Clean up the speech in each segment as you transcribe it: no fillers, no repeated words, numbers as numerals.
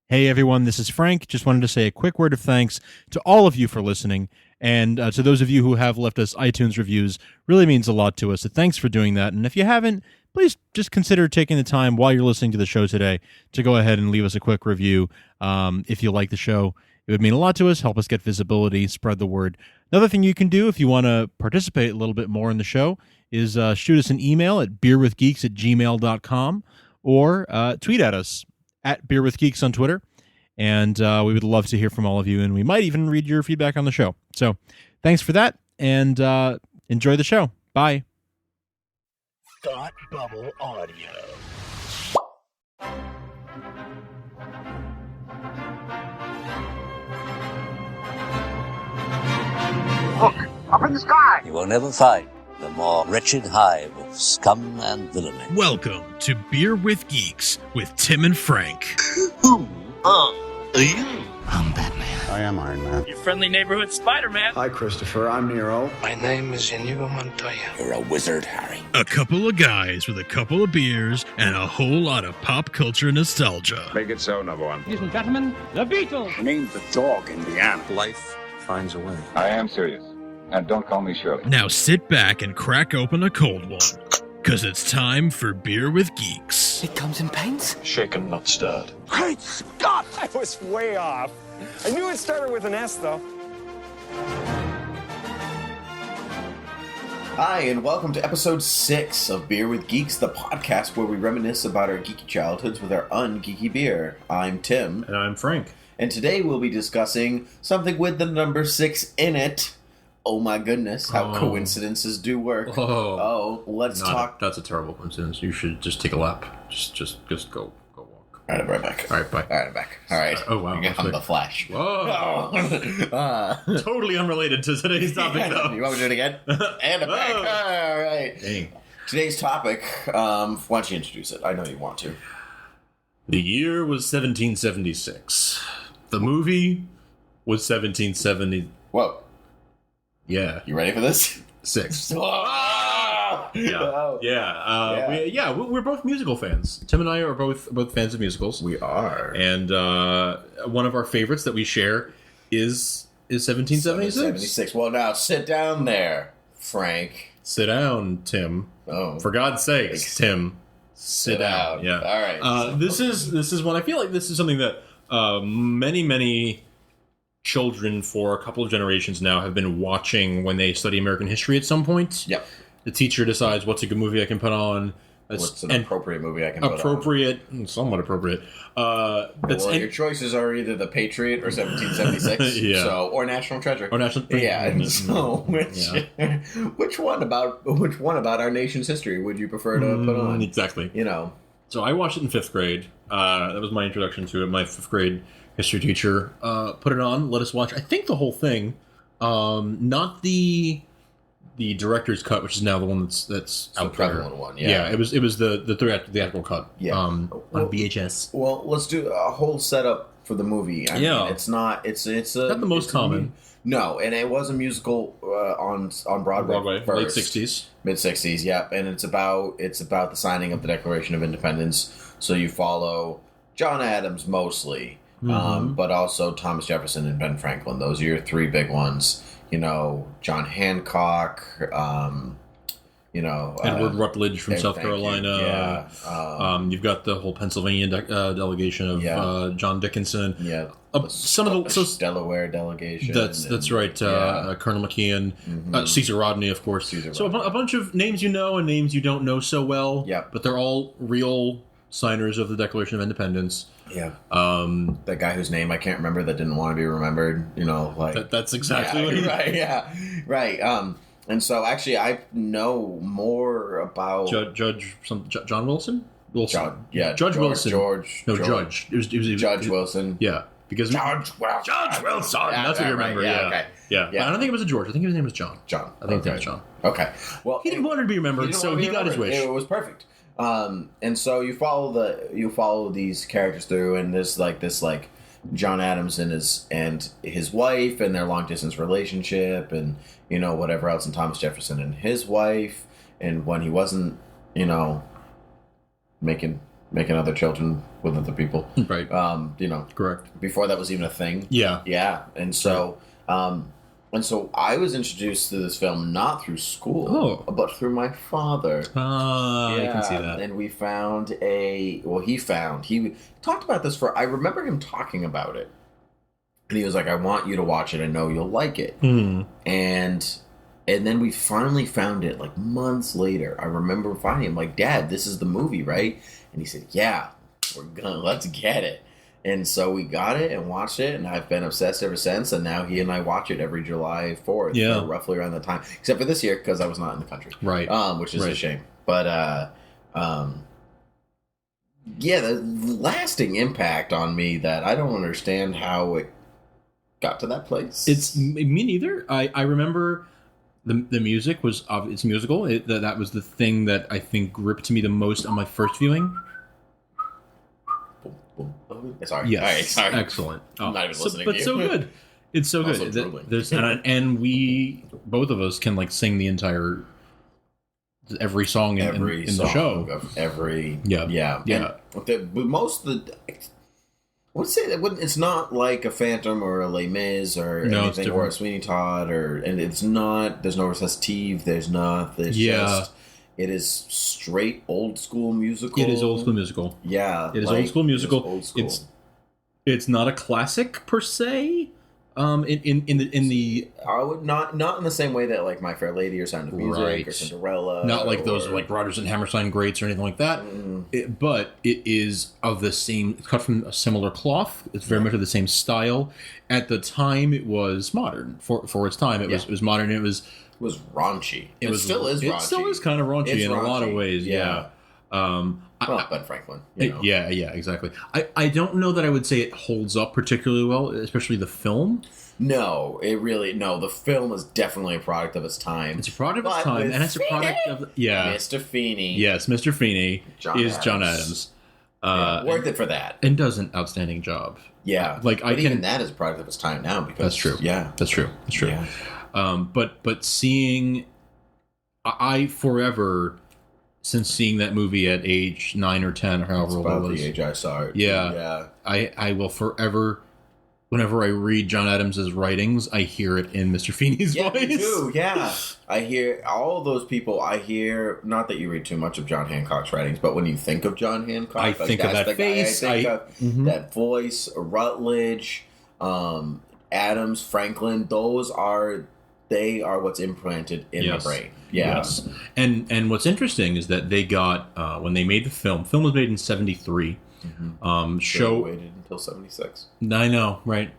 Hey everyone, this is Frank. Just wanted to say a quick word of thanks to all of you for listening, and to those of you who have left us iTunes reviews. Really means a lot to us, so thanks for doing that. And if you haven't, please just consider taking the time while you're listening to the show today to go ahead and leave us a quick review. If you like the show, it would mean a lot to us, help us get visibility, spread the word. Another thing you can do if you want to participate a little bit more in the show is shoot us an email at beerwithgeeks@gmail.com or tweet at us at Beer with Geeks on Twitter, and we would love to hear from all of you, and we might even read your feedback on the show. So thanks for that, and enjoy the show. Bye. Thought Bubble Audio. Look, up in the sky! You will never find the more wretched hive of scum and villainy. Welcome to Beer with Geeks with Tim and Frank. Who are you? I'm Batman. I am Iron Man. Your friendly neighborhood Spider-Man. Hi, Christopher. I'm Nero. My name is Inigo Montoya. You're a wizard, Harry. A couple of guys with a couple of beers and a whole lot of pop culture nostalgia. Make it so, number one. Ladies and gentlemen, the Beatles. The name's the dog, Indiana. Life finds a way. I am serious. And don't call me Shirley. Now sit back and crack open a cold one, because it's time for Beer with Geeks. It comes in paints? Shaken, not stirred. Great Scott! I was way off. I knew it started with an S, though. Hi, and welcome to episode 6 of Beer with Geeks, the podcast where we reminisce about our geeky childhoods with our ungeeky beer. I'm Tim. And I'm Frank. And today we'll be discussing something with the number 6 in it. Oh my goodness, how coincidences do work. Let's talk. That's a terrible coincidence. You should just take a lap. Just go walk. All right, I'm right back. All right, bye. All right, I'm back. All right. Oh, wow. I'm the Flash. Whoa. Totally unrelated to today's topic, though. You want me to do it again? And I'm back. All right. Dang. Today's topic, why don't you introduce it? I know you want to. The year was 1776. The movie was 1770. Whoa. Yeah. You ready for this? 6. Yeah. We're both musical fans. Tim and I are both fans of musicals. We are. And one of our favorites that we share is 1776. 76. Well, now sit down there, Frank. Sit down, Tim. Oh, for God's sakes, Tim. Sit down. Yeah. All right. This is one. I feel like this is something that many children for a couple of generations now have been watching when they study American history at some point. Yep. The teacher decides what's a good movie I can put on. What's an appropriate movie I can put on? Somewhat appropriate. Your choices are either The Patriot or 1776. Yeah. So, or National Treasure. Or National Treasure. Yeah. And so, which one about our nation's history would you prefer to put on? Exactly. You know. So I watched it in 5th grade. That was my introduction to it. My 5th grade history teacher put it on, let us watch, I think, the whole thing. Not the director's cut, which is now the one that's out there. The prevalent one, yeah. It was the theatrical cut. Yeah. On VHS. Well, let's do a whole setup for the movie. I mean, it's not the most common. No, and it was a musical on Broadway first. Mid 60s, yeah. And it's about the signing of the Declaration of Independence. So you follow John Adams mostly. But also Thomas Jefferson and Ben Franklin. Those are your 3 big ones. You know, John Hancock. Edward Rutledge from South Carolina. Yeah. You've got the whole Pennsylvania delegation of John Dickinson. Yeah. Some of the Delaware delegation. That's right. Colonel McKeon, Caesar Rodney, of course. A bunch of names you know and names you don't know so well. Yeah. But they're all real signers of the Declaration of Independence. Yeah. That guy whose name I can't remember that didn't want to be remembered. You know, like that's exactly what he right. Yeah. Right. And so actually, I know more about John Wilson. Judge Wilson. George. It was Judge Wilson. Yeah. Because Judge Wilson. That's what you remember. Right, yeah. Okay. Yeah. I don't think it was a George. I think his name was John. I think it was John. Okay. Well, he didn't want to be remembered, so he got his wish. It was perfect. And so you follow these characters through, and there's this John Adams and his wife and their long distance relationship, and whatever else, and Thomas Jefferson and his wife, and when he wasn't making making other children with other people. Right. Correct. Before that was even a thing. Yeah. Yeah. And so, I was introduced to this film not through school, but through my father. I can see that. And we found he talked about this I remember him talking about it. And he was like, I want you to watch it. I know you'll like it. Mm. And then we finally found it like months later. I remember finding him like, Dad, this is the movie, right? And he said, yeah, let's get it. And so we got it and watched it, and I've been obsessed ever since. And now he and I watch it every July 4th, roughly around the time, except for this year because I was not in the country, right? Which is a shame. But the lasting impact on me that I don't understand how it got to that place. It's me neither. I remember the music was it's musical. That was the thing that I think gripped me the most on my first viewing. Sorry. Yes. All right, sorry. Excellent. I'm not even listening but to you. so good. It's so Also good. And we both of us can like sing the entire every song in the show. Of every yeah. Most of the I would say that it's not like a Phantom or a Les Mis or anything, or a Sweeney Todd, and it's not. There's no recitative. There's just. It is straight old school musical. It is old school musical. Yeah, it is old school musical. It's not a classic per se. In the I would not in the same way that like My Fair Lady or Sound of Music or Cinderella, not like those like Rodgers and Hammerstein greats or anything like that. But it is of the same, cut from a similar cloth. It's very much of the same style. At the time, it was modern for its time. It was modern. It was raunchy. It still is raunchy. It still is kind of raunchy in a lot of ways. Yeah. Ben Franklin. Yeah, exactly. I don't know that I would say it holds up particularly well, especially the film. No, the film is definitely a product of its time. It's a product of its time, and it's a product of Mr. Feeney. Yes, Mr. Feeney is John Adams. Worth it for that, and does an outstanding job. Yeah, even that is a product of its time now. Because that's true. Yeah, that's true. Yeah. But seeing, I forever. Since seeing that movie at age 9 or 10 or however old I was, the age I saw it. Yeah. I will forever. Whenever I read John Adams' writings, I hear it in Mr. Feeney's voice. Me too. Yeah, I hear all of those people. I hear not that you read too much of John Hancock's writings, but when you think of John Hancock, I think of that face. I think of that voice. Rutledge, Adams, Franklin. They are what's implanted in my brain. Yeah. Yes. And what's interesting is that they got when they made the film. Film was made in 1973. Show waited until 1976. I know, right?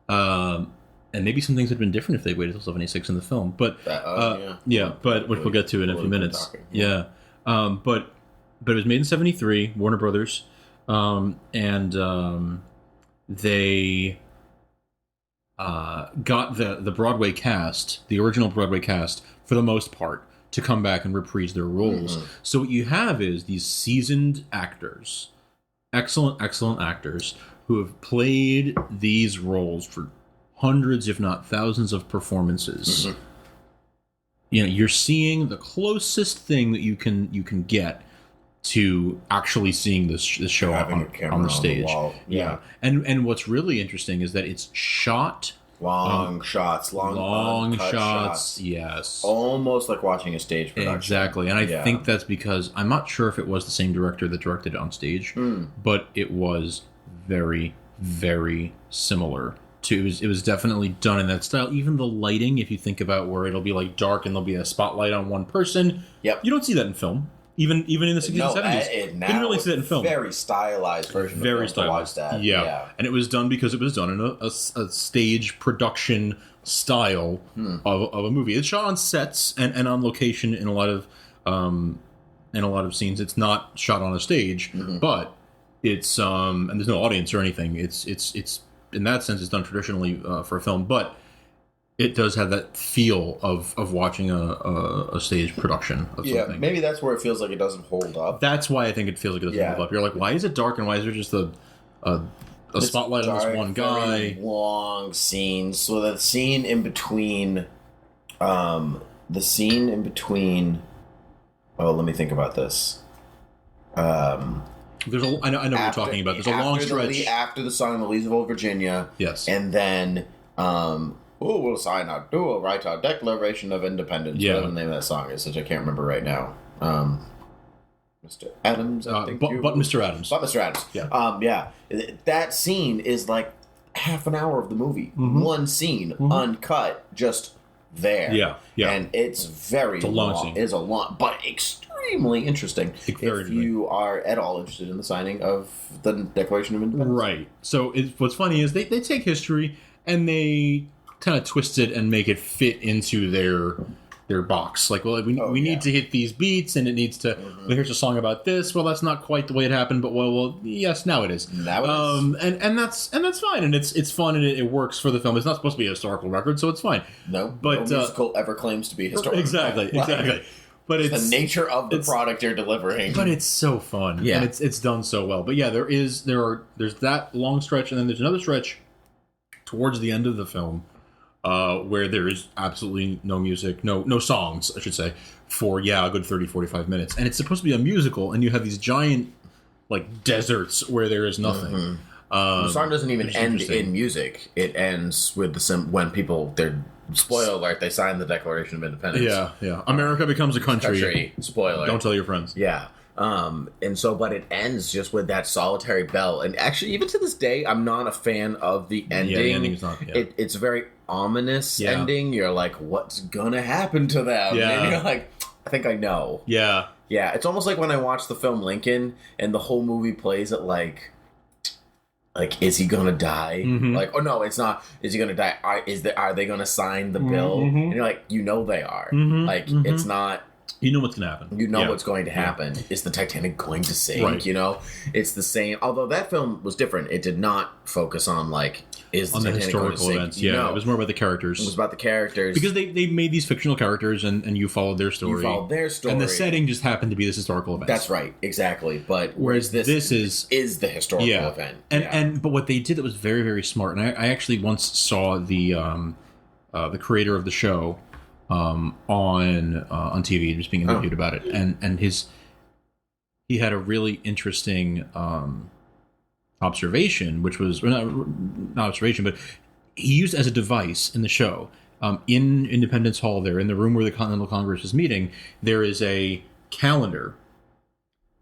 And maybe some things had been different if they waited until 1976 in the film. But but which we'll get to in a few minutes. But it was made in 1973, Warner Brothers, and they got the Broadway cast, the original Broadway cast, for the most part, to come back and reprise their roles. So what you have is these seasoned actors, excellent actors, who have played these roles for hundreds, if not thousands, of performances. You're seeing the closest thing that you can get to actually seeing this show on the stage. Yeah. And what's really interesting is that it's shot long shots, yes, almost like watching a stage production. Exactly. And I think that's because I'm not sure if it was the same director that directed it on stage, but it was very, very similar to it was definitely done in that style. Even the lighting, if you think about where it'll be like dark and there'll be a spotlight on one person, you don't see that in film. Even in the 60s and 70s. You didn't really see that in film. Very stylized version of film to watch that. Yeah. And it was done because it was done in a stage production style of a movie. It's shot on sets and on location in a lot of scenes. It's not shot on a stage, but it's and there's no audience or anything. It's in that sense it's done traditionally for a film, but it does have that feel of watching a stage production of something. Maybe that's where it feels like it doesn't hold up. That's why I think it feels like it doesn't hold up. You're like, why is it dark and why is there just a spotlight on this one guy? Long scenes. So the scene in between. Oh, let me think about this. I know what you're talking about. There's a long stretch after the song "The Lees of Old Virginia." Yes, and then we'll sign our dual right, our Declaration of Independence. Yeah, whatever the name of that song is, which I can't remember right now. Mr. Adams, I think. But Mr. Adams. But Mr. Adams. Yeah. Yeah. That scene is like half an hour of the movie. Mm-hmm. One scene, uncut, just there. Yeah. And it's very long. Scene. It's a long, but extremely interesting. If you are at all interested in the signing of the Declaration of Independence. Right. So what's funny is they take history and they kind of twist it and make it fit into their box. Like, well, we need to hit these beats, and it needs to. Well, here's a song about this. Well, that's not quite the way it happened, but well, yes, now it is. Now it is. And that's fine, and it's fun, and it works for the film. It's not supposed to be a historical record, so it's fine. No, but no musical ever claims to be historical. Exactly. But it's the nature of the product you're delivering. But it's so fun. Yeah, and it's done so well. But yeah, there's that long stretch, and then there's another stretch towards the end of the film. Where there is absolutely no music, no songs, I should say, for, a good 30, 45 minutes. And it's supposed to be a musical, and you have these giant, like, deserts where there is nothing. The song doesn't even end in music. It ends with when people, spoiler alert, they sign the Declaration of Independence. Yeah. America becomes a country. Spoiler. Don't tell your friends. Yeah. And so, but it ends just with that solitary bell. And actually, even to this day, I'm not a fan of the ending. Yeah, the ending's not. Yeah. It's a very ominous ending. You're like, what's gonna happen to them? Yeah. And you're like, I think I know. Yeah. Yeah. It's almost like when I watched the film Lincoln, and the whole movie plays at like, is he gonna die? Mm-hmm. Like, oh no, it's not. Is he gonna die? Are they gonna sign the bill? Mm-hmm. And you're like, they are. Mm-hmm. Like, it's not. You know what's going to happen. You know what's going to happen. Yeah. Is the Titanic going to sink? Right. It's the same. Although that film was different. It did not focus on is the Titanic historical going to sink? events. Yeah, it was more about the characters. It was about the characters because they made these fictional characters, and you followed their story. And the setting just happened to be this historical event. That's right, exactly. But whereas this is the historical event. But what they did that was very, very smart. And I actually once saw the creator of the show. On TV, just being interviewed about it, and he had a really interesting observation, which was not observation, but he used as a device in the show. In Independence Hall, there in the room where the Continental Congress is meeting, there is a calendar,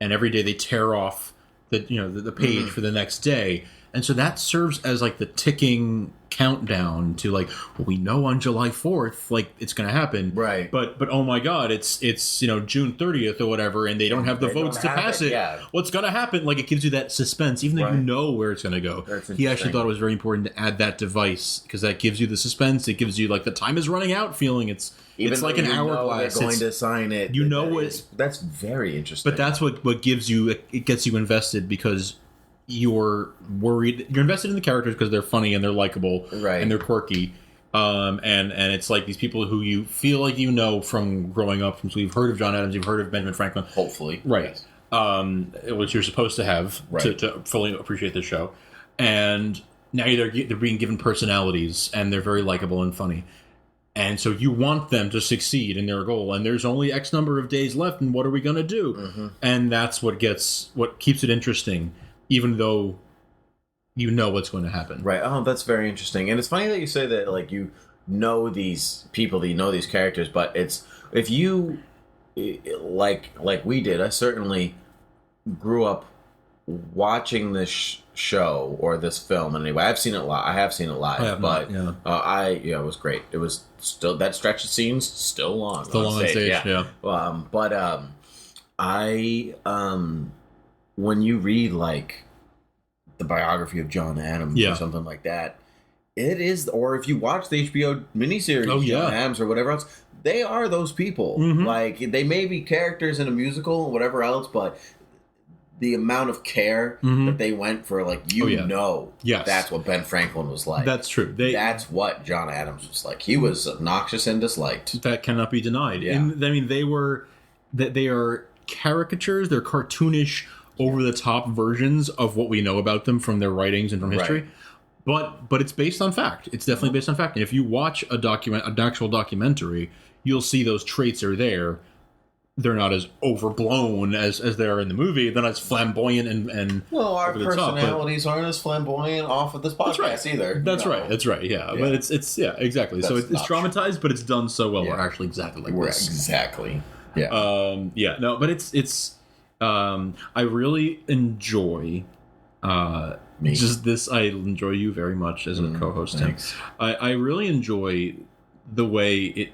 and every day they tear off the page for the next day. And so that serves as like the ticking countdown to like, well, we know on July 4th, like it's going to happen. Right. But oh my God, it's June 30th or whatever, and they don't have the votes to pass it. Yeah. What's going to happen? Like it gives you that suspense, even though you know where it's going to go. He actually thought it was very important to add that device because that gives you the suspense. It gives you like the time is running out feeling. It's like an hourglass. They're going to sign it. That's very interesting. But that's what gives you, it gets you invested because you're worried. You're invested in the characters because they're funny and they're likable, right? And they're quirky. And it's like these people who you feel like from growing up. So you've heard of John Adams, you've heard of Benjamin Franklin, hopefully, right? Yes. Which you're supposed to have to fully appreciate the show. And now they're being given personalities, and they're very likable and funny. And so you want them to succeed in their goal, and there's only X number of days left, and what are we going to do? Mm-hmm. And that's what keeps it interesting. Even though you know what's going to happen. Right. Oh, that's very interesting. And it's funny that you say that, like, you know these people, that you know these characters, but it's, if you, like we did, I certainly grew up watching this show, or this film, anyway. I have seen it live. It was great. It was still, that stretch of scenes, still long. Still long on stage, yeah. When you read like the biography of John Adams or something like that, it is, or if you watch the HBO miniseries John Adams or whatever else, they are those people. Mm-hmm. Like, they may be characters in a musical or whatever else, but the amount of care that they went for, like, that's what Ben Franklin was like. That's true. That's what John Adams was like. He was obnoxious and disliked. That cannot be denied. Yeah. And, I mean, they are caricatures. They're cartoonish, over-the-top versions of what we know about them from their writings and from history. Right. But it's based on fact. It's definitely based on fact. And if you watch an actual documentary, you'll see those traits are there. they're not as overblown as they are in the movie. They're not as flamboyant and well, our over the top, personalities aren't as flamboyant off of this podcast either. That's right. That's right. Yeah, but it's exactly. So it's dramatized, but it's done so well. We're actually exactly like this. Exactly. Yeah. No, but it's. I really enjoy. Just this, I enjoy you very much as a co-host. Thanks. I really enjoy the way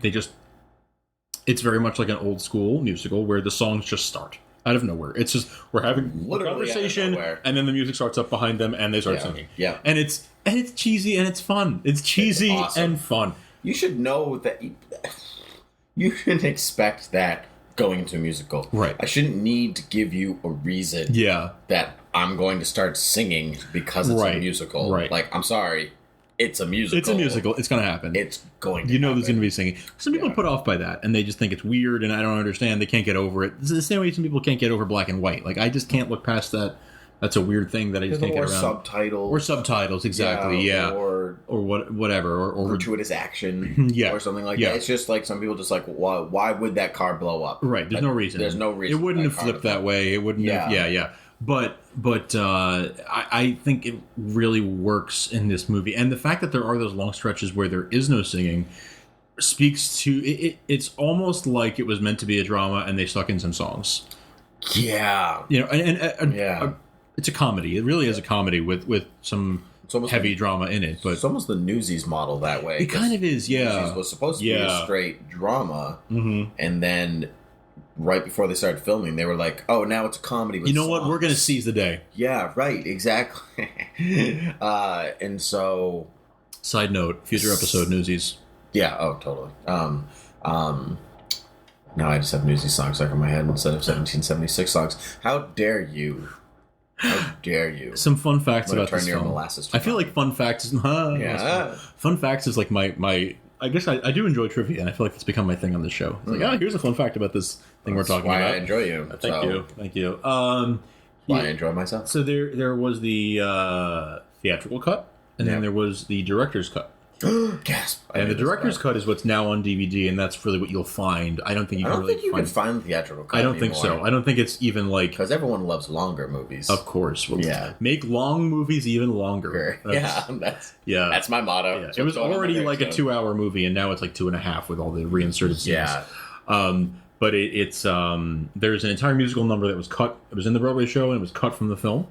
it's very much like an old school musical where the songs just start out of nowhere. It's just we're having a conversation and then the music starts up behind them and they start singing. Yeah, and it's cheesy and it's fun. It's cheesy and fun. You should know that you shouldn't expect that going into a musical. Right. I shouldn't need to give you a reason. That I'm going to start singing because it's a musical. Right. Like, I'm sorry. It's a musical. It's a musical. It's going to happen. It's going to happen. There's going to be singing. Some people are put off by that, and they just think it's weird, and I don't understand. They can't get over it. It's the same way some people can't get over black and white. Like, I just can't look past that. That's a weird thing that I just can't get around. Or subtitles, exactly, Or whatever. Or gratuitous action. Or something like that. It's just like some people just like, why would that car blow up? Right, there's no reason. There's no reason. It wouldn't have flipped that way. It wouldn't have, But I think it really works in this movie. And the fact that there are those long stretches where there is no singing speaks to... It's almost like it was meant to be a drama and they stuck in some songs. Yeah. It's a comedy. It really is a comedy with some heavy drama in it. But it's almost the Newsies model that way. It kind of is, Newsies was supposed to be a straight drama. And then... right before they started filming, they were like, "Oh, now it's a comedy." With songs. What? We're going to seize the day. Yeah, right. Exactly. And so, side note: future episode Newsies. Yeah. Oh, totally. Now I just have Newsies songs stuck in my head instead of 1776 songs. How dare you? How dare you? Some fun facts about turn this your film. Molasses I feel like fun facts is fun facts is like my. I guess I do enjoy trivia, and I feel like it's become my thing on this show. It's like, here's a fun fact about this thing we're talking about. I enjoy you. Thank you. Why I enjoy myself. So there was the theatrical cut, and then there was the director's cut. Gasp! And the director's cut is what's now on DVD, and that's really what you'll find. I don't think you can find the theatrical cut. I don't think so. I don't think it's even like because everyone loves longer movies. Of course, make long movies even longer. That's my motto. Yeah. It was already like a 2-hour movie, and now it's like 2.5 with all the reinserted scenes. But it's there's an entire musical number that was cut. It was in the Broadway show, and it was cut from the film.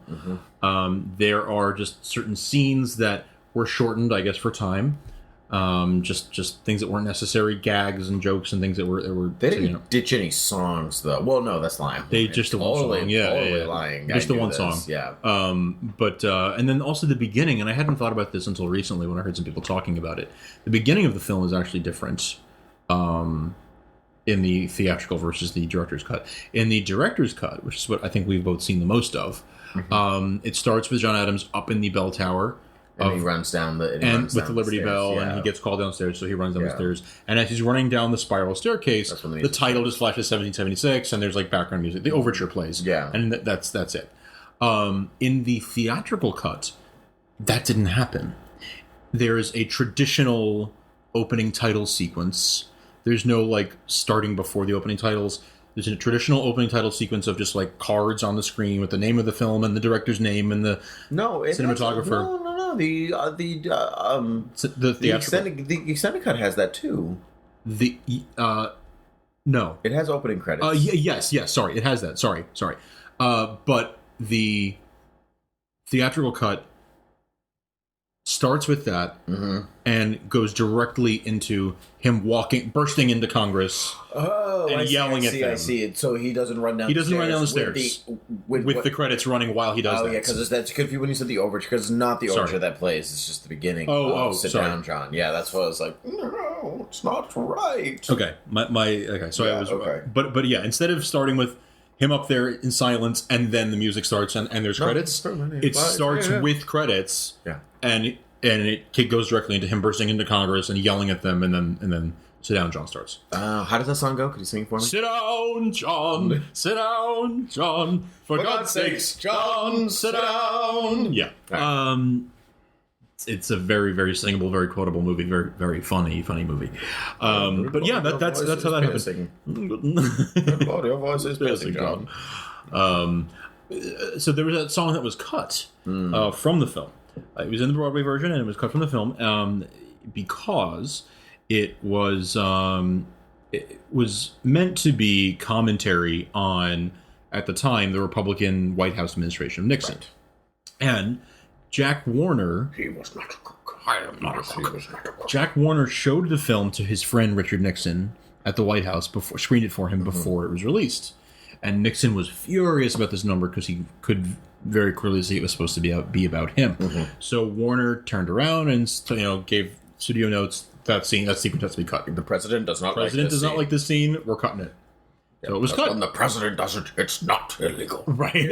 There are just certain scenes that were shortened, I guess, for time. Just things that weren't necessary, gags and jokes and things that were. They didn't ditch any songs, though. Well, no, that's lying. They just the one song, lying. Just the one song, But and then also the beginning, and I hadn't thought about this until recently when I heard some people talking about it. The beginning of the film is actually different. In the theatrical versus the director's cut. In the director's cut, which is what I think we've both seen the most of, it starts with John Adams up in the bell tower. And he runs down the... with the Liberty Bell, and he gets called downstairs, so he runs down the stairs. And as he's running down the spiral staircase, the title just flashes 1776, and there's like background music. The overture plays. Yeah. And that's it. In the theatrical cut, that didn't happen. There's a traditional opening title sequence. There's no like starting before the opening titles. There's a traditional opening title sequence of just like cards on the screen with the name of the film and the director's name and the cinematographer. No. The extended cut has that too. No, it has opening credits. Yes. Sorry, it has that. Sorry. But the theatrical cut starts with that and goes directly into him bursting into Congress and yelling at them. I see it. So he doesn't run down. He doesn't run down the stairs with the credits running while he does that. Oh yeah, because that's good for you when you said the overture. Because it's not the overture that plays. It's just the beginning. Sit down, John. Yeah, that's what I was like. No, it's not right. Okay, okay. So I was okay. But yeah, instead of starting with him up there in silence and then the music starts and there's credits, it starts with credits. Yeah. And it goes directly into him bursting into Congress and yelling at them, and then Sit Down, John starts. How does that song go? Could you sing it for me? Sit down, John. Sit down, John. For God's sakes, John, sit down. Yeah. Right. it's a very, very singable, very quotable movie, very, very funny movie. But yeah, that's how that happened. Your voice is piercing, John. So there was that song that was cut from the film. It was in the Broadway version, and it was cut from the film because it was meant to be commentary on, at the time, the Republican White House administration of Nixon. Right. And Jack Warner... He was not a cook. I am not a cook. He was not a cook. Jack Warner showed the film to his friend Richard Nixon at the White House, screened it for him before it was released. And Nixon was furious about this number because he could very clearly see it was supposed to be about him. So Warner turned around and gave studio notes, that sequence has to be cut. The president does not like this scene. We're cutting it. Yeah, so it was cut. When the president does it, it's not illegal. Right.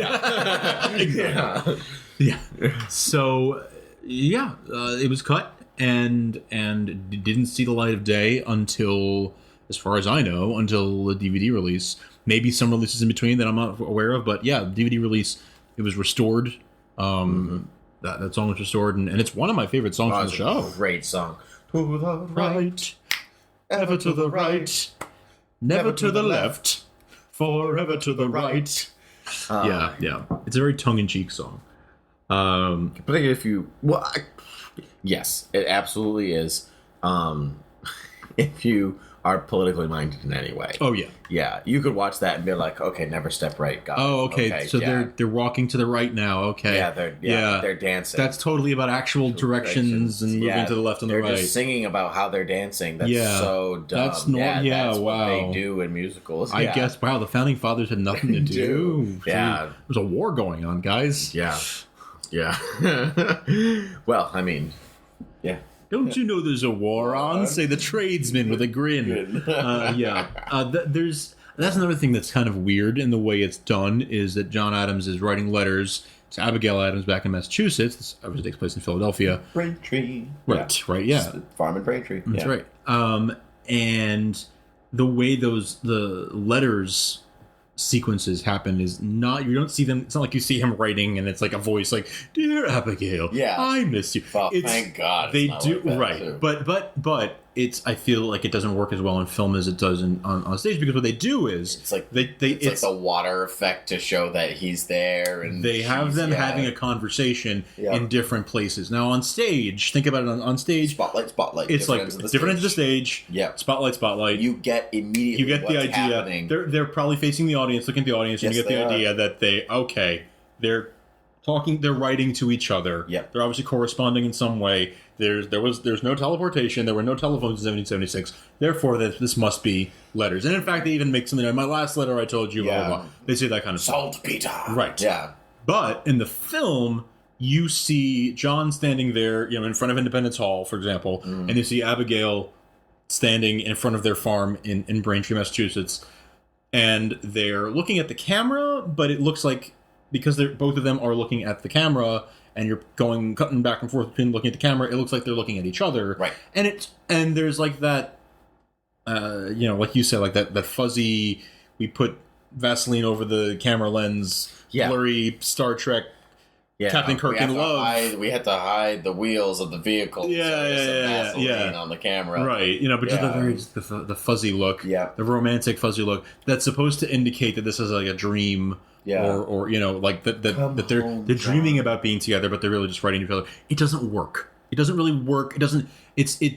Exactly. Yeah. So, it was cut and didn't see the light of day until, as far as I know, until the DVD release. Maybe some releases in between that I'm not aware of, but yeah, DVD release, it was restored. That song was restored, and it's one of my favorite songs from the show. Great song. To the Right, ever to the right, never to the left, forever to the right. Yeah. It's a very tongue-in-cheek song. But if you... yes, it absolutely is. If you are politically minded in any way. Oh, yeah. Yeah, you could watch that and be like, okay, never step right. Got oh, okay. So they're walking to the right now. Okay. Yeah, they're dancing. That's totally about actual directions and moving to the left and the right. They're just singing about how they're dancing. That's so dumb. That's that's what they do in musicals. I guess, wow, the Founding Fathers had nothing to do. Yeah. There's a war going on, guys. Yeah. Well, I mean, yeah. Don't you know there's a war on? Say the tradesman with a grin. That's another thing that's kind of weird in the way it's done, is that John Adams is writing letters to Abigail Adams back in Massachusetts. This obviously takes place in Philadelphia. Braintree. Right, yeah. Farm in Braintree. That's right. And the way the letters sequences happen is not, you don't see them, it's not like you see him writing and it's like a voice like, "Dear Abigail, I miss you." Well, thank God they do like right too. but it's, I feel like it doesn't work as well in film as it does on stage, because what they do is it's like it's like the water effect to show that he's there, and they have them having a conversation in different places. Now on stage, think about it on stage. Spotlight. It's like different ends of the stage. Yeah. Spotlight. You get immediately. You get the idea. Happening. They're probably facing the audience, looking at the audience, and you get the idea that they're talking, they're writing to each other. Yep. They're obviously corresponding in some way. There's no teleportation. There were no telephones in 1776. Therefore, this must be letters. And in fact, they even make something like, "My last letter I told you," blah, blah, blah. They say that kind of stuff. Saltpeter. Right. Yeah. But in the film, you see John standing there, in front of Independence Hall, for example, and you see Abigail standing in front of their farm in Braintree, Massachusetts, and they're looking at the camera, but it looks like, because both of them are looking at the camera, and you're cutting back and forth between looking at the camera, it looks like they're looking at each other. Right. And there's like that, like you said, like that fuzzy, we put Vaseline over the camera lens, blurry Star Trek, Captain Kirk in love. We had to hide the wheels of the vehicle. Vaseline on the camera. Right. But just the fuzzy look. Yeah. The romantic fuzzy look that's supposed to indicate that this is like a dream. Yeah. Or like that they're dreaming about being together, but they're really just writing to each other. It doesn't work. It doesn't really work. It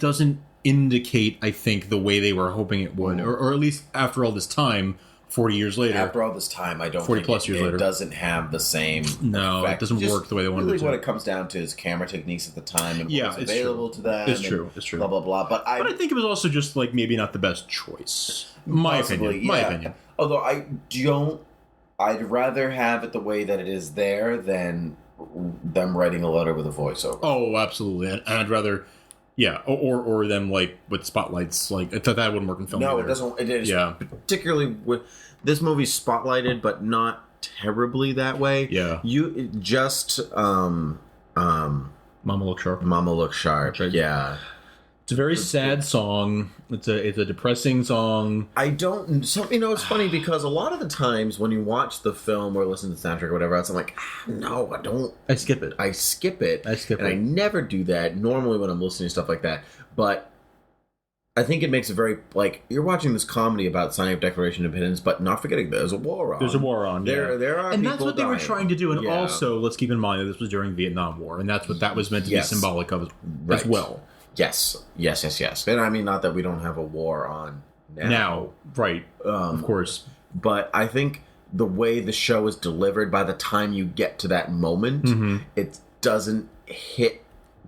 doesn't indicate, I think, the way they were hoping it would, or at least after all this time, 40 years later. After all this time, I don't 40 think plus years later. It doesn't have the same effect. It doesn't work the way they wanted it to. What it comes down to is camera techniques at the time and what was it's available to them. It's true. Blah, blah, blah. But I think it was also just like maybe not the best choice. My opinion. Although I'd rather have it the way that it is there than them writing a letter with a voiceover. Oh, absolutely. And I'd rather, or them like with spotlights. Like that wouldn't work in film. No, either. it doesn't. It is particularly with this movie's spotlighted, but not terribly that way. Yeah, you just Mama Look Sharp. Mama Look Sharp. Right. Yeah. It's a very sad song. It's a depressing song. I don't. So, it's funny because a lot of the times when you watch the film or listen to the soundtrack or whatever else, I'm like, no, I don't. I skip it. And I never do that normally when I'm listening to stuff like that. But I think it makes it very, like, you're watching this comedy about signing of Declaration of Independence, but not forgetting there's a war on. There's a war on, There are and people that's what they were trying to do. And also, let's keep in mind that this was during the Vietnam War, and that's what that was meant to be symbolic of as well. Yes. And I mean, not that we don't have a war on now. Right. Of course. But I think the way the show is delivered, by the time you get to that moment, it doesn't hit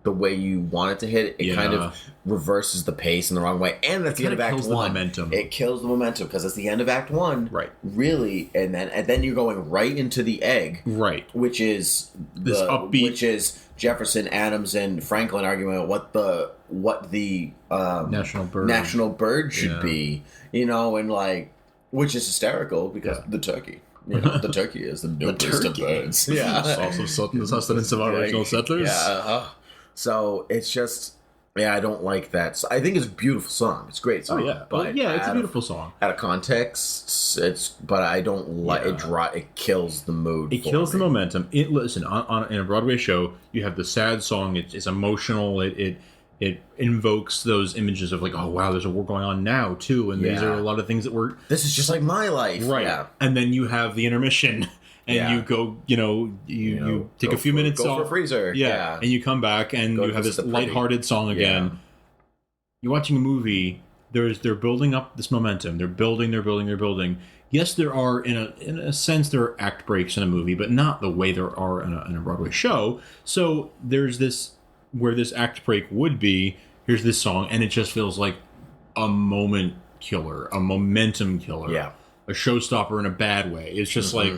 the way you want it to hit. It kind of reverses the pace in the wrong way. And that's the end of Act 1. It kills the momentum because it's the end of Act 1. Right. Really. And then you're going right into the egg. Right. Which is this upbeat. Which is Jefferson, Adams, and Franklin arguing about what the national bird should be. And like, which is hysterical because the turkey. The turkey is the noblest of birds. Yeah. It's also the sustenance of our original settlers. Yeah. So it's just, I don't like that. So I think it's a beautiful song. It's a great song. Oh, yeah. But it's a beautiful song. Out of context, but I don't like it. It kills the mood. It kills the momentum. Listen, in a Broadway show, you have the sad song. It's emotional. It invokes those images of like, oh wow, there's a war going on now too, and these are a lot of things that were. This is just like my life, right? Yeah. And then you have the intermission. And you go, you take a few minutes off. Go for freezer. Yeah. And you come back and you have this lighthearted song again. Yeah. You're watching a movie. They're building up this momentum. They're building. Yes, there are, in a sense, there are act breaks in a movie, but not the way there are in a Broadway show. So there's this, where this act break would be, here's this song, and it just feels like a moment killer, a momentum killer. Yeah. A showstopper in a bad way. It's just like,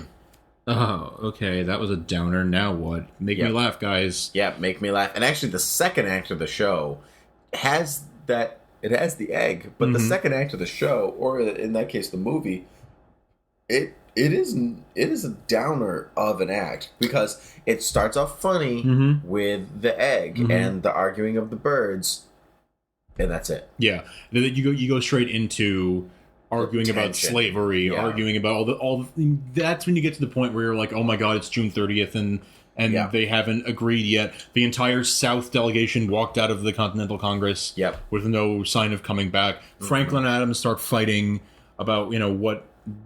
oh, okay, that was a downer. Now what? Make me laugh, guys. Yeah, make me laugh. And actually, the second act of the show has that. It has the egg, but the second act of the show, or in that case, the movie, it is a downer of an act because it starts off funny with the egg and the arguing of the birds, and that's it. Yeah, you go straight into arguing about slavery, arguing about all the, that's when you get to the point where you're like, oh my god, it's June 30th and they haven't agreed yet. The entire South delegation walked out of the Continental Congress with no sign of coming back. Franklin and Adams start fighting about,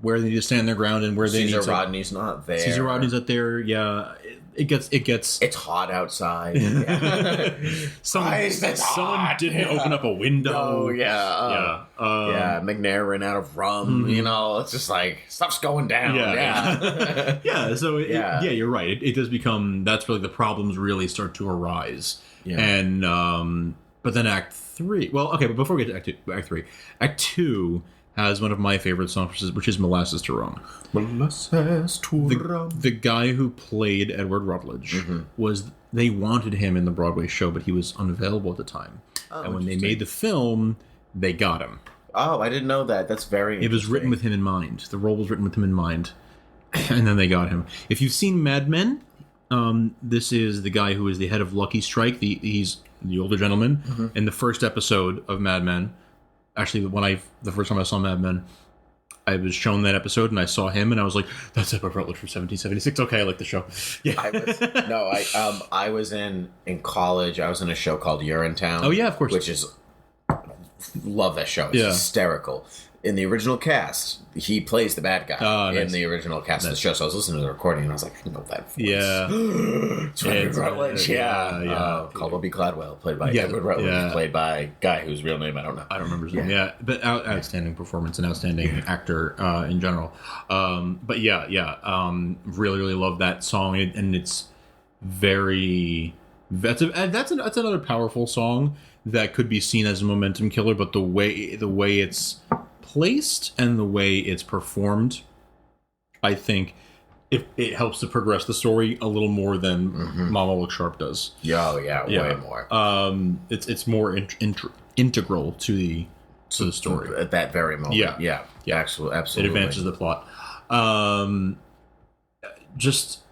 where they need to stand their ground and where they need to. Caesar Rodney's not there. Caesar Rodney's not there. Yeah. It gets. It's hot outside. Someone didn't open up a window. Oh yeah. McNair ran out of rum. It's just like stuff's going down. Yeah. So you're right. It does become. That's where the problems really start to arise. Yeah. And but then Act 3. Well, okay. But before we get to Act 3, Act 2 has one of my favorite songs, which is Molasses to Rum. Molasses to Rum. The guy who played Edward Rutledge they wanted him in the Broadway show, but he was unavailable at the time. And when they made the film, they got him. Oh, I didn't know that. That's very interesting. It was written with him in mind. The role was written with him in mind. And then they got him. If you've seen Mad Men, this is the guy who is the head of Lucky Strike. He's the older gentleman. In the first episode of Mad Men, actually, the first time I saw Mad Men, I was shown that episode and I saw him and I was like, "That's Edward Rutledge from 1776." Okay, I like the show. Yeah, I was in college. I was in a show called Urinetown. Oh yeah, of course. Which is love that show. It's hysterical. In the original cast, he plays the bad guy in the original cast of the show. So I was listening to the recording and I was like, I know that voice. Yeah. It's Edward Rutledge. Yeah. Caldwell B. Gladwell, played by Edward Rutledge, played by a guy whose real name I don't know. I don't remember his name. Yeah, but outstanding performance and outstanding actor in general. But really, really love that song, and it's very. That's another powerful song that could be seen as a momentum killer, but the way it's placed and the way it's performed, I think it helps to progress the story a little more than Mama Look Sharp does. Way more. It's more integral to the story at that very moment. Yeah, absolutely. It advances the plot. Just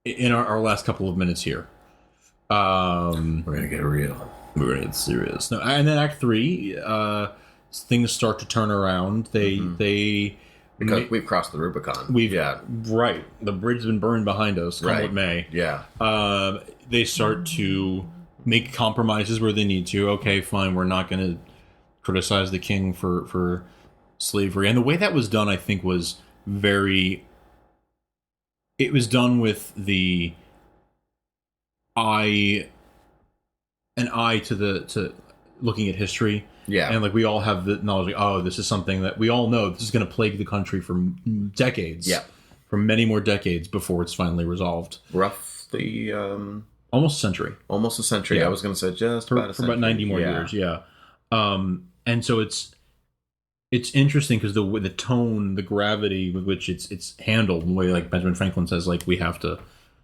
in our last couple of minutes here, we're gonna get real. we're gonna get serious. No, and then Act 3, things start to turn around. They because we've crossed the Rubicon. Right. The bridge has been burned behind us. Come what may. Yeah. They start to make compromises where they need to. Okay, fine. We're not going to criticize the king for slavery. And the way that was done, I think, was very. It was done with an eye to looking at history. Yeah. And like we all have the knowledge, this is something that we all know this is going to plague the country for decades. Yeah. For many more decades before it's finally resolved. Roughly almost a century. Almost a century. Yeah. I was going to say just about a century. For about 90 more years, yeah. And so it's interesting because the tone, the gravity with which it's handled, the way like Benjamin Franklin says, like we have to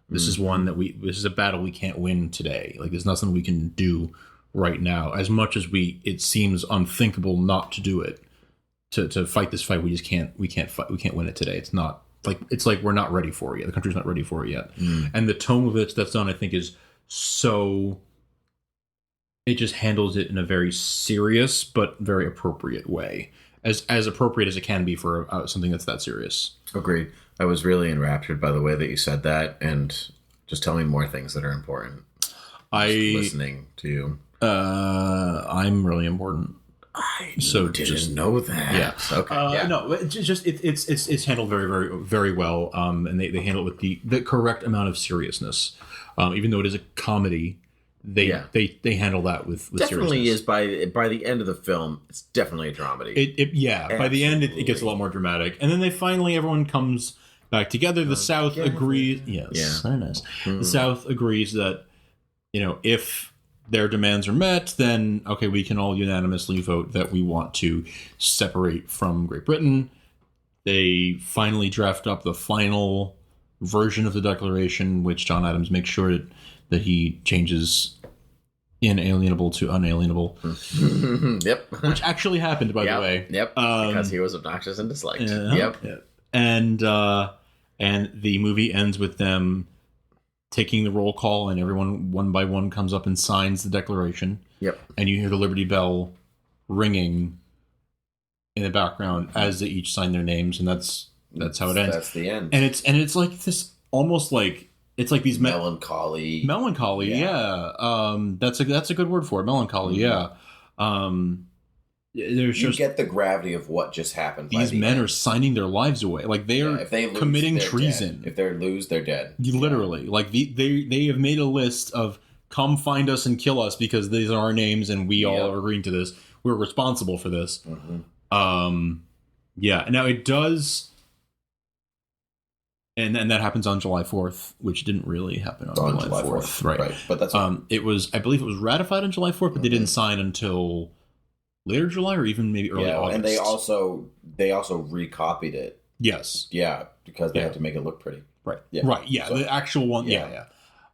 this is one that this is a battle we can't win today. Like there's nothing we can do right now, as much as it seems unthinkable not to do it, to fight this fight. We just can't win it today. It's like we're not ready for it yet. The country's not ready for it yet. And the tone with which that's done, I think, is so it just handles it in a very serious but very appropriate way, as appropriate as it can be for something that's that serious. Agreed. I was really enraptured by the way that you said that, and just tell me more things that are important. Listening to you. I'm really important. I didn't know that. Yeah. Okay. No, it's handled very, very, very well. And they handle it with the correct amount of seriousness. Even though it is a comedy, they handle that with definitely seriousness. Is by the end of the film, it's definitely a dramedy. By the end it gets a lot more dramatic, and then everyone comes back together. The South agrees. Yes, very nice. Mm-hmm. The South agrees that if their demands are met, then okay, we can all unanimously vote that we want to separate from Great Britain. They finally draft up the final version of the Declaration, which John Adams makes sure that he changes inalienable to unalienable. Yep. Which actually happened, by the way. Yep. Because he was obnoxious and disliked. Yep. And the movie ends with them taking the roll call, and everyone one by one comes up and signs the Declaration. Yep. And you hear the Liberty Bell ringing in the background as they each sign their names, and that's how it ends. That's the end. And it's like this, almost like it's like these melancholy. Yeah. That's a good word for it. Melancholy. Mm-hmm. Yeah. You get the gravity of what just happened. These men are signing their lives away. Like they are committing treason. Dead. If they lose, they're dead. Literally. Like they have made a list of come find us and kill us because these are our names and we all are agreeing to this. We're responsible for this. Mm-hmm. Yeah. Now it does. And that happens on July 4th, which didn't really happen on July 4th. Right. But that's I believe it was ratified on July 4th, but they didn't sign until later July or even maybe early August. And they also recopied it. Yes. Yeah, because they had to make it look pretty. Right. Yeah. Right. Yeah. So, the actual one. Yeah.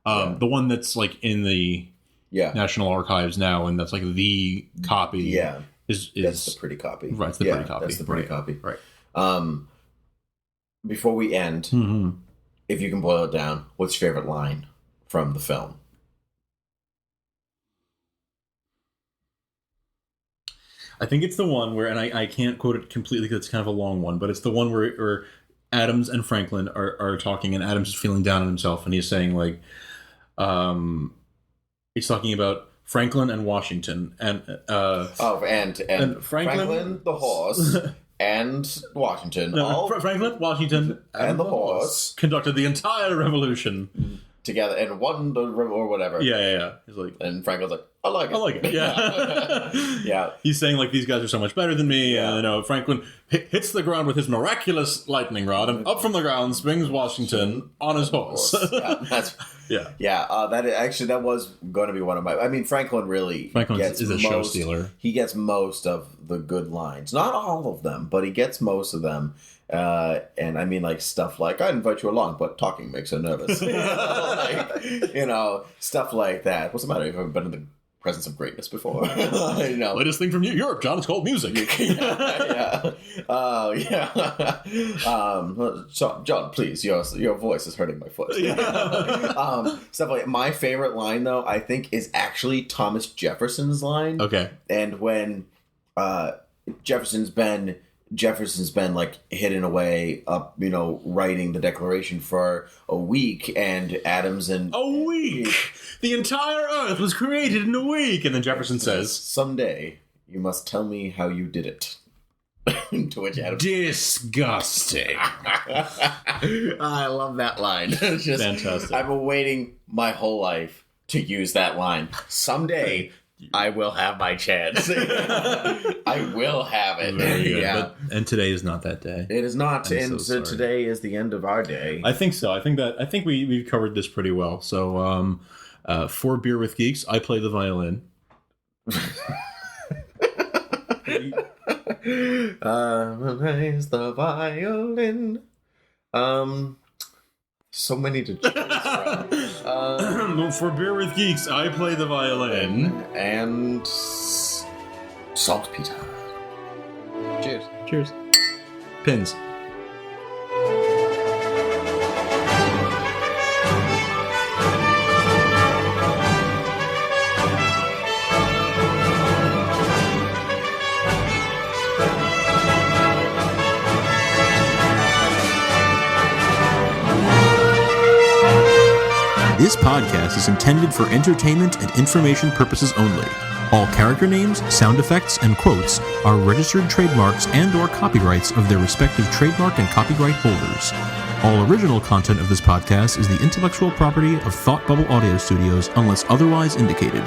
The one that's like in the National Archives now, and that's like the copy. Yeah. Is that's the pretty copy. Right. It's the pretty copy. That's the pretty copy. Right. Before we end, if you can boil it down, what's your favorite line from the film? I think it's the one where, and I can't quote it completely because it's kind of a long one, but it's the one where Adams and Franklin are talking, and Adams is feeling down on himself, and he's saying like, he's talking about Franklin and Washington, and Franklin the horse. And Washington. No, Franklin, Washington, and the horse conducted the entire revolution together and won the or whatever. Yeah. He's like, and Franklin's like, I like it. Yeah. Yeah. He's saying like these guys are so much better than me. And Franklin hits the ground with his miraculous lightning rod, and up from the ground springs Washington on his horse. That was going to be one of my. I mean, Franklin is a show stealer. He gets most of the good lines, not all of them, but he gets most of them. And I mean, like stuff like "I invite you along, but talking makes her nervous." Stuff like that. What's the matter? You've ever been in the presence of greatness before. You know. Latest thing from Europe, John. It's called music. Yeah. So, John, please, your voice is hurting my foot. Stuff like my favorite line, though, I think, is actually Thomas Jefferson's line. Okay. And when Jefferson's been like hidden away up, writing the Declaration for a week, and Adams and a week. The entire Earth was created in a week, and then Jefferson says, "Someday you must tell me how you did it." To which Adams, disgusting. I love that line. It's just fantastic. I've been waiting my whole life to use that line. Someday I will have my chance. I will have it. Very good. Yeah. And today is not that day. It is not. I'm And so so today is the end of our day. I think so. I think we've covered this pretty well. So for Beer with Geeks, I play the violin. Plays the violin. So many to choose from. For Beer with Geeks, I play the violin. And saltpeter. Cheers. Cheers. Pins. This podcast is intended for entertainment and information purposes only. All character names, sound effects, and quotes are registered trademarks and/or copyrights of their respective trademark and copyright holders. All original content of this podcast is the intellectual property of Thought Bubble Audio Studios unless otherwise indicated.